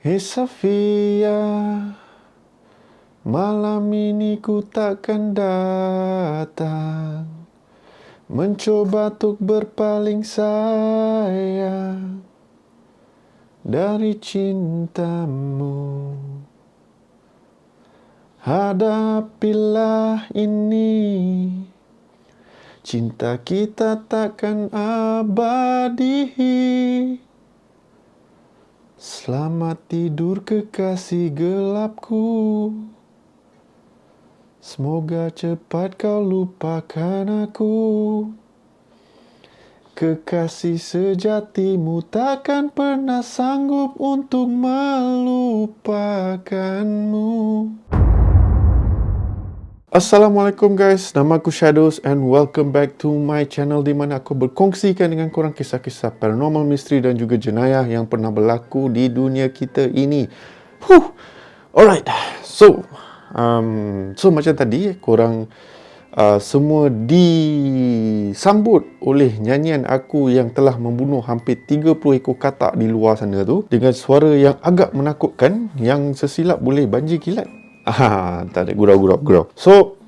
Hei Safia, malam ini ku takkan datang, mencoba untuk berpaling sayang dari cintamu. Hadapilah ini, cinta kita takkan abadi. Selamat tidur kekasih gelapku, semoga cepat kau lupakan aku. Kekasih sejatimu takkan pernah sanggup untuk melupakanmu. Assalamualaikum guys, nama aku Shadows and welcome back to my channel di mana aku berkongsikan dengan korang kisah-kisah paranormal, misteri dan juga jenayah yang pernah berlaku di dunia kita ini. Alright, so macam tadi korang semua disambut oleh nyanyian aku yang telah membunuh hampir 30 ekor katak di luar sana tu dengan suara yang agak menakutkan yang sesilap boleh banjir kilat. Tak ada gurau. So,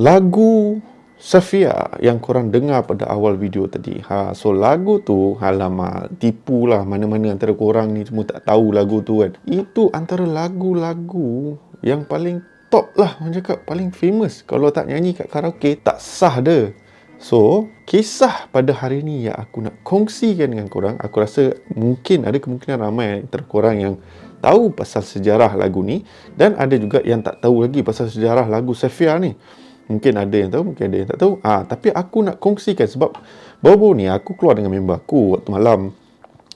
lagu Safia yang korang dengar pada awal video tadi. So lagu tu, alamak, tipulah mana-mana antara korang ni semua tak tahu lagu tu kan. Itu antara lagu-lagu yang paling top lah, orang cakap paling famous. Kalau tak nyanyi kat karaoke, tak sah dah. So, kisah pada hari ni yang aku nak kongsikan dengan korang, aku rasa mungkin ada kemungkinan ramai antara korang yang tahu pasal sejarah lagu ni dan ada juga yang tak tahu lagi pasal sejarah lagu Safia ni. Mungkin ada yang tahu, mungkin ada yang tak tahu. Tapi aku nak kongsikan sebab baru-baru ni aku keluar dengan member aku waktu malam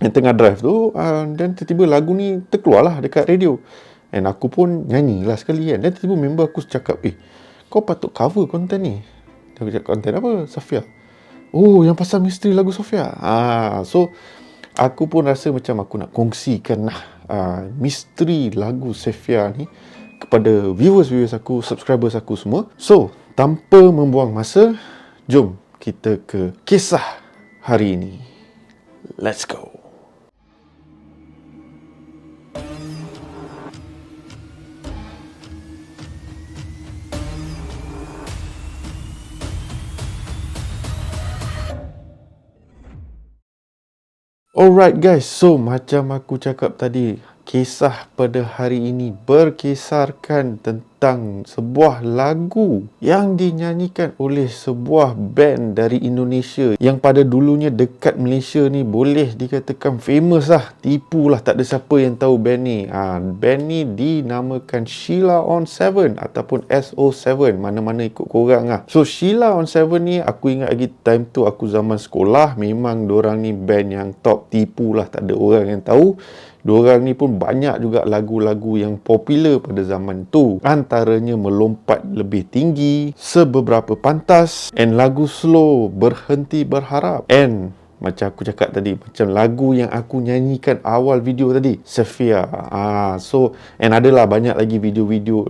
yang tengah drive tu, dan tiba-tiba lagu ni terkeluarlah dekat radio. And aku pun nyanyilah sekali kan. Dan tiba-tiba member aku cakap, kau patut cover konten ni. Dia cakap, konten apa? Safia. Oh, yang pasal misteri lagu Safia. So aku pun rasa macam aku nak kongsikan misteri lagu Safia ni kepada viewers aku, subscribers aku semua. So, tanpa membuang masa, jom kita ke kisah hari ini. Let's go. Alright guys, so macam aku cakap tadi, kisah pada hari ini berkisarkan tentang sebuah lagu yang dinyanyikan oleh sebuah band dari Indonesia yang pada dulunya dekat Malaysia ni boleh dikatakan famous lah. Tipu lah, tak ada siapa yang tahu band ni. Band ni dinamakan Sheila on 7 ataupun SO7, mana-mana ikut korang lah. So Sheila on 7 ni aku ingat lagi time tu aku zaman sekolah, memang dorang ni band yang top, tipu lah, tak ada orang yang tahu. Diorang ni pun banyak juga lagu-lagu yang popular pada zaman tu. Antaranya Melompat Lebih Tinggi, Sebeberapa Pantas, and lagu slow Berhenti Berharap. And macam aku cakap tadi, macam lagu yang aku nyanyikan awal video tadi, Safia. So, and adalah banyak lagi video-video,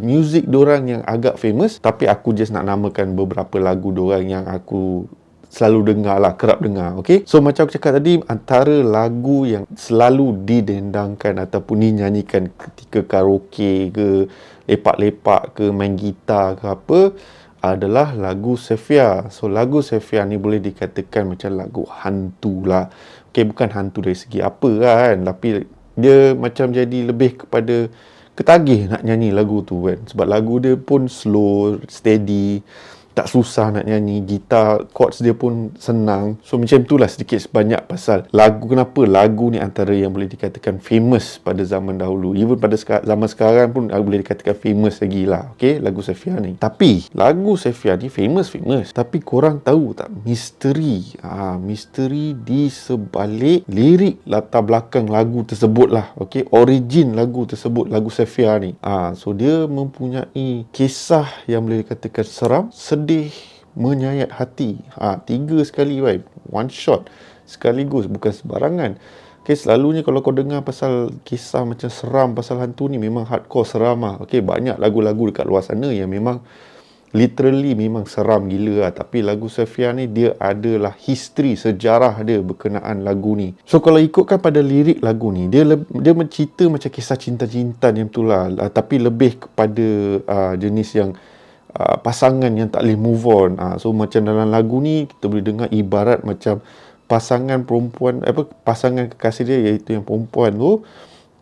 music dorang yang agak famous. Tapi aku just nak namakan beberapa lagu dorang yang aku selalu dengar lah, kerap dengar, okay? So, macam aku cakap tadi, antara lagu yang selalu didendangkan ataupun dinyanyikan ketika karaoke ke, lepak-lepak ke, main gitar ke apa, adalah lagu Safia. So, lagu Safia ni boleh dikatakan macam lagu hantu lah. Okay, bukan hantu dari segi apa kan, tapi dia macam jadi lebih kepada ketagih nak nyanyi lagu tu kan. Sebab lagu dia pun slow, steady, tak susah nak nyanyi, gitar chords dia pun senang. So macam itulah sedikit sebanyak pasal lagu, kenapa lagu ni antara yang boleh dikatakan famous pada zaman dahulu. Even pada zaman sekarang pun boleh dikatakan famous lagi lah, okay, lagu Safia ni. Tapi lagu Safia ni famous, tapi korang tahu tak misteri misteri di sebalik lirik latar belakang lagu tersebut lah, okay, origin lagu tersebut, lagu Safia ni. So dia mempunyai kisah yang boleh dikatakan seram, sedih, menyayat hati. 3 sekali vibe, one shot sekaligus, bukan sembarangan. Okay, selalunya kalau kau dengar pasal kisah macam seram pasal hantu ni, memang hardcore seram lah. Okay, banyak lagu-lagu dekat luar sana yang memang literally memang seram gila lah. Tapi lagu Sofia ni dia adalah history, sejarah dia berkenaan lagu ni. So kalau ikutkan pada lirik lagu ni, dia mencerita macam kisah cinta-cinta yang betul lah, tapi lebih kepada jenis yang pasangan yang tak boleh move on. So macam dalam lagu ni kita boleh dengar ibarat macam pasangan perempuan, pasangan kekasih dia iaitu yang perempuan tu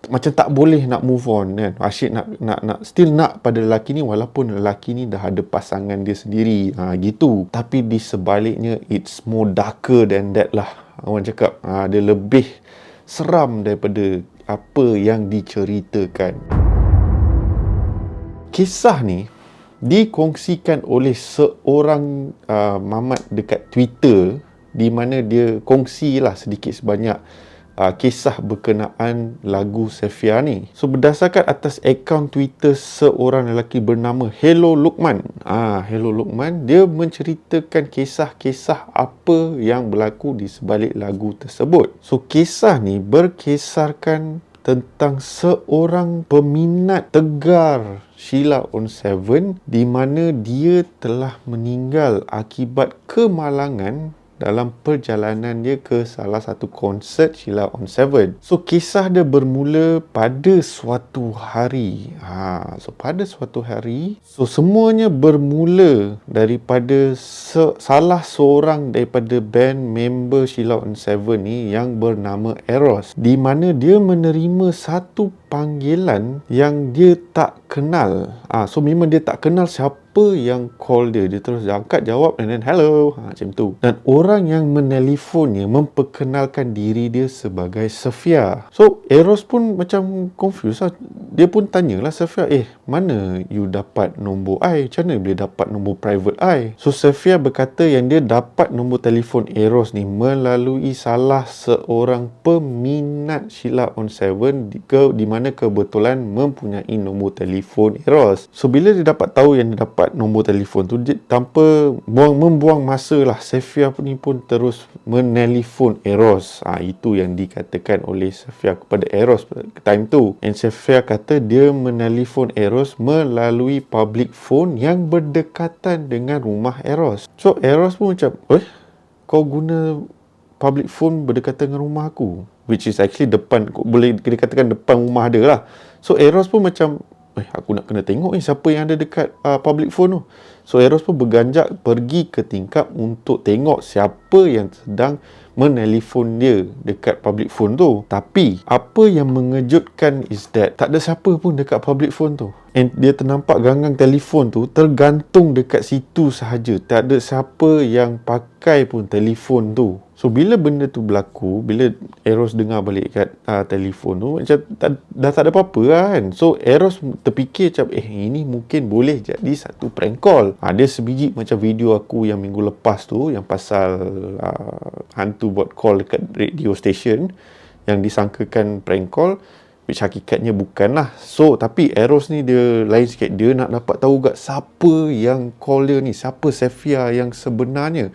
macam tak boleh nak move on kan. Asyik nak still nak pada lelaki ni walaupun lelaki ni dah ada pasangan dia sendiri. Gitu. Tapi di sebaliknya it's more darker than that lah. Orang cakap dia lebih seram daripada apa yang diceritakan. Kisah ni dikongsikan oleh seorang mamat dekat Twitter, di mana dia kongsilah sedikit sebanyak kisah berkenaan lagu Sofia ni. So berdasarkan atas akaun Twitter seorang lelaki bernama Hello Lukman. Hello Lukman, dia menceritakan kisah-kisah apa yang berlaku di sebalik lagu tersebut. So kisah ni berkisarkan tentang seorang peminat tegar Sheila on 7 di mana dia telah meninggal akibat kemalangan dalam perjalanan dia ke salah satu konsert Sheila on 7. So kisah dia bermula pada suatu hari. Pada suatu hari, semuanya bermula daripada salah seorang daripada band member Sheila on 7 ni yang bernama Eros, di mana dia menerima satu panggilan yang dia tak kenal. So memang dia tak kenal siapa yang call dia. Dia terus angkat, jawab and then hello, macam tu. Dan orang yang menelefonnya memperkenalkan diri dia sebagai Sofia. So Eros pun macam confused lah. Dia pun tanyalah Sofia, mana you dapat nombor I? Macam mana boleh dapat nombor private I? So Sofia berkata yang dia dapat nombor telefon Eros ni melalui salah seorang peminat Sheila on 7 di mana kebetulan mempunyai nombor telefon Eros. So bila dia dapat tahu yang dia dapat nombor telefon tu, dia, tanpa membuang masa lah, Sofia pun terus menelefon Eros. Itu yang dikatakan oleh Sofia kepada Eros time tu. And Sofia kata dia menelefon Eros melalui public phone yang berdekatan dengan rumah Eros. So Eros pun macam, kau guna public phone berdekatan dengan rumah aku, which is actually depan, boleh dikatakan depan rumah dia lah. So Eros pun macam, aku nak kena tengok siapa yang ada dekat public phone tu. So Eros pun berganjak pergi ke tingkap untuk tengok siapa yang sedang menelefon dia dekat public phone tu. Tapi apa yang mengejutkan is that tak ada siapa pun dekat public phone tu. And dia ternampak ganggang telefon tu tergantung dekat situ sahaja. Tak ada siapa yang pakai pun telefon tu. So bila benda tu berlaku, bila Eros dengar balik kat telefon tu, macam dah tak ada apa-apa lah kan. So Eros terfikir macam, ini mungkin boleh jadi satu prank call. Dia sebiji macam video aku yang minggu lepas tu, yang pasal hantu buat call dekat radio station yang disangkakan prank call, which hakikatnya bukan lah. So tapi Eros ni dia lain sikit. Dia nak dapat tahu kat siapa yang call dia ni, siapa Sofia yang sebenarnya.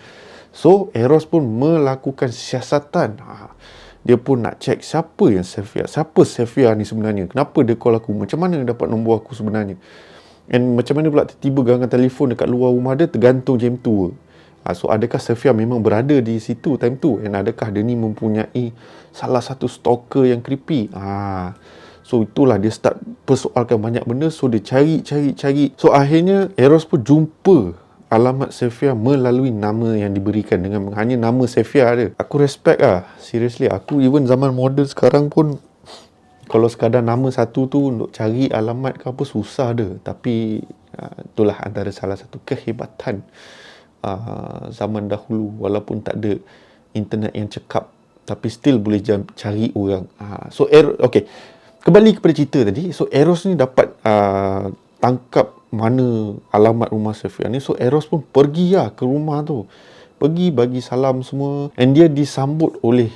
So Eros pun melakukan siasatan. Dia pun nak check siapa Sofia ni sebenarnya, kenapa dia call aku, macam mana dia dapat nombor aku sebenarnya, and macam mana pula tiba-tiba ganggang telefon dekat luar rumah dia tergantung jam tu. So adakah Sofia memang berada di situ time tu, and adakah dia ni mempunyai salah satu stalker yang creepy. So itulah dia start persoalkan banyak benda. So dia cari. So akhirnya Eros pun jumpa alamat Sofia melalui nama yang diberikan, dengan hanya nama Sofia dia. Aku respect lah, seriously. Aku even zaman moden sekarang pun, kalau sekadar nama satu tu untuk cari alamat ke apa, susah dia. Tapi itulah antara salah satu kehebatan zaman dahulu. Walaupun tak ada internet yang cekap, tapi still boleh cari orang. So okay, kembali kepada cerita tadi. So Eros ni dapat tangkap mana alamat rumah Sofia ni. So Eros pun pergi lah ke rumah tu, pergi bagi salam semua, and dia disambut oleh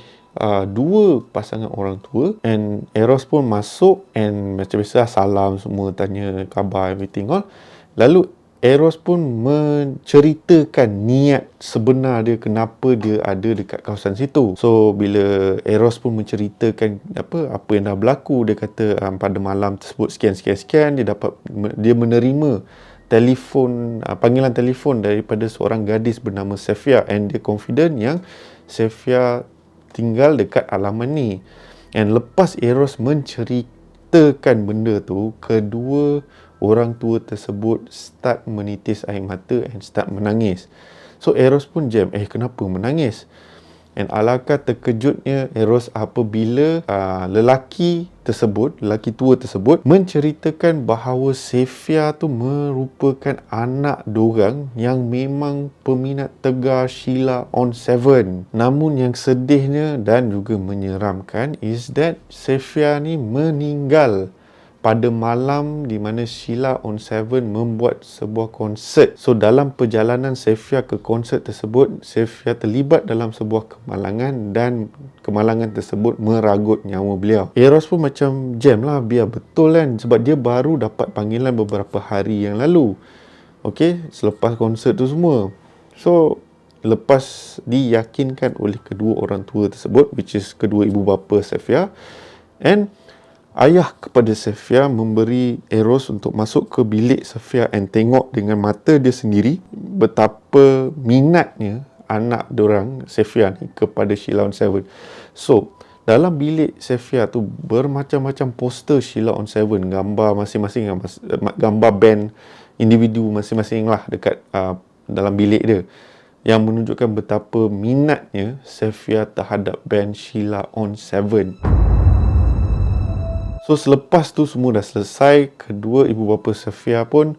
dua pasangan orang tua. And Eros pun masuk and macam biasa salam semua, tanya khabar, everything all. Lalu Eros pun menceritakan niat sebenar dia, kenapa dia ada dekat kawasan situ. So bila Eros pun menceritakan apa yang dah berlaku, dia kata pada malam tersebut sekian, dia menerima panggilan telefon daripada seorang gadis bernama Safia, and dia confident yang Safia tinggal dekat halaman ni. And lepas Eros menceritakan benda tu, kedua orang tua tersebut start menitis air mata and start menangis. So Eros pun jam, kenapa menangis? And alangkah terkejutnya Eros apabila lelaki tua tersebut menceritakan bahawa Safia tu merupakan anak dorang yang memang peminat tegar Sheila on 7. Namun yang sedihnya dan juga menyeramkan is that Safia ni meninggal pada malam di mana Sheila on 7 membuat sebuah konsert. So dalam perjalanan Safia ke konsert tersebut, Safia terlibat dalam sebuah kemalangan dan kemalangan tersebut meragut nyawa beliau. Eros pun macam jam lah, biar betul kan, sebab dia baru dapat panggilan beberapa hari yang lalu. Okay, selepas konsert tu semua. So lepas diyakinkan oleh kedua orang tua tersebut, which is kedua ibu bapa Safia, and ayah kepada Safia memberi Eros untuk masuk ke bilik Safia and tengok dengan mata dia sendiri betapa minatnya anak dorang Safia ni kepada Sheila on 7. So dalam bilik Safia tu bermacam-macam poster Sheila on 7, gambar masing-masing, gambar band individu masing-masing lah dekat dalam bilik dia, yang menunjukkan betapa minatnya Safia terhadap band Sheila on 7. So selepas tu semua dah selesai, kedua ibu bapa Safia pun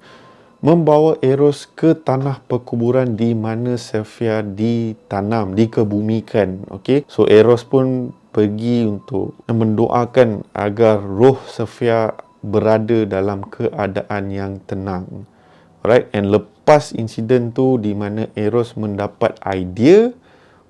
membawa Eros ke tanah perkuburan di mana Safia ditanam, dikebumikan. Okay? So Eros pun pergi untuk mendoakan agar roh Safia berada dalam keadaan yang tenang. Alright, and lepas insiden tu di mana Eros mendapat idea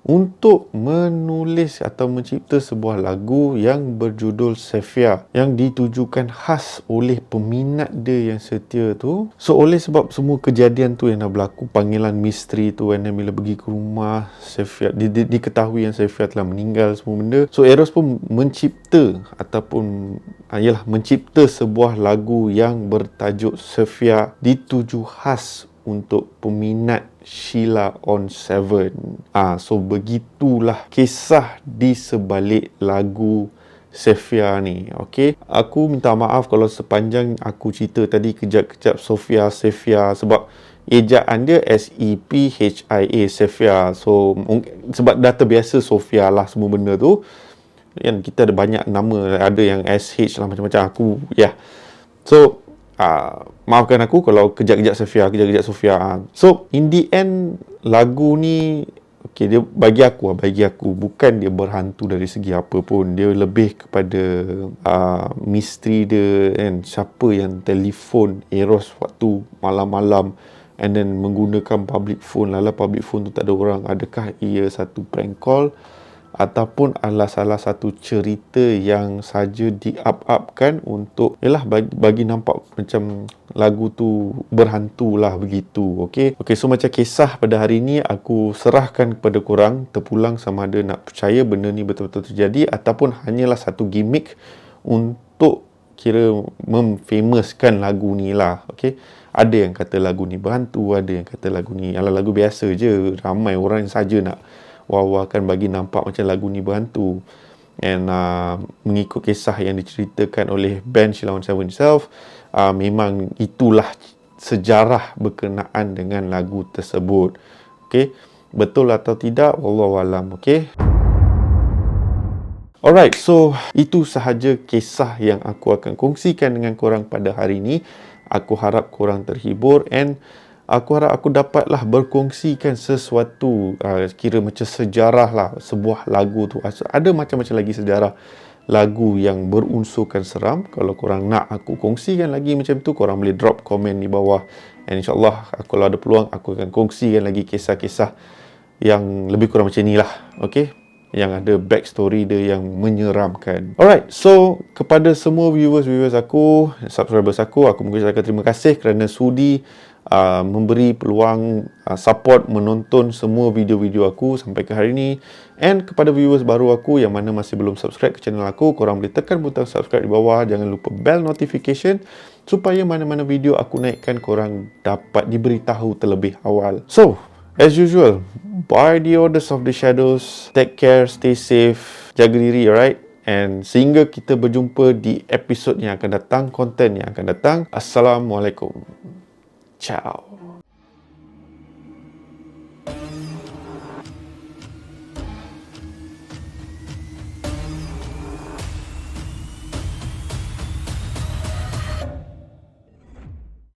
untuk menulis atau mencipta sebuah lagu yang berjudul Safia, yang ditujukan khas oleh peminat dia yang setia tu. So oleh sebab semua kejadian tu yang dah berlaku, panggilan misteri tu, dan bila pergi ke rumah Safia, diketahui yang Safia telah meninggal, semua benda. So Eros pun mencipta mencipta sebuah lagu yang bertajuk Safia, dituju khas untuk peminat Sheila on 7. So begitulah kisah di sebalik lagu Safia ni. Okay, aku minta maaf kalau sepanjang aku cerita tadi kejap-kejap Safia, sebab ejaan dia Sephia, Safia. So sebab dah terbiasa Sofia lah semua benda tu, kan kita ada banyak nama, ada yang SH lah, macam-macam aku So maafkan aku kalau kejap-kejap Sofia. So in the end lagu ni dia bagi aku bukan dia berhantu dari segi apa pun. Dia lebih kepada misteri dia, kan, siapa yang telefon Eros waktu malam-malam and then menggunakan public phone. Lala public phone tu tak ada orang. Adakah ia satu prank call ataupun adalah salah satu cerita yang saja di-up-upkan untuk bagi nampak macam lagu tu berhantu lah begitu. Okay, so macam kisah pada hari ni aku serahkan kepada korang terpulang sama ada nak percaya benda ni betul-betul terjadi ataupun hanyalah satu gimmick untuk kira memfamouskan lagu ni lah. Okay, ada yang kata lagu ni berhantu, ada yang kata lagu ni adalah lagu biasa je. Ramai orang yang saja nak akan bagi nampak macam lagu ni berhantu. And mengikut kisah yang diceritakan oleh band Sheila on 7 itself, memang itulah sejarah berkenaan dengan lagu tersebut. Okay, betul atau tidak, wallahualam. Okay, alright, so itu sahaja kisah yang aku akan kongsikan dengan korang pada hari ini. Aku harap korang terhibur, and aku harap aku dapatlah berkongsikan sesuatu kira macam sejarah lah sebuah lagu tu. Ada macam-macam lagi sejarah lagu yang berunsurkan seram. Kalau korang nak aku kongsikan lagi macam tu, korang boleh drop komen di bawah, and insyaAllah kalau ada peluang aku akan kongsikan lagi kisah-kisah yang lebih kurang macam ni lah. Okay, yang ada backstory dia yang menyeramkan. Alright, so kepada semua viewers aku, subscribers aku mengucapkan terima kasih kerana sudi memberi peluang support menonton semua video-video aku sampai ke hari ini. And kepada viewers baru aku yang mana masih belum subscribe ke channel aku, korang boleh tekan butang subscribe di bawah. Jangan lupa bell notification supaya mana-mana video aku naikkan korang dapat diberitahu terlebih awal. So, as usual, by the orders of the shadows, take care, stay safe, jaga diri, alright? And sehingga kita berjumpa di episod yang akan datang, konten yang akan datang. Assalamualaikum. Ciao.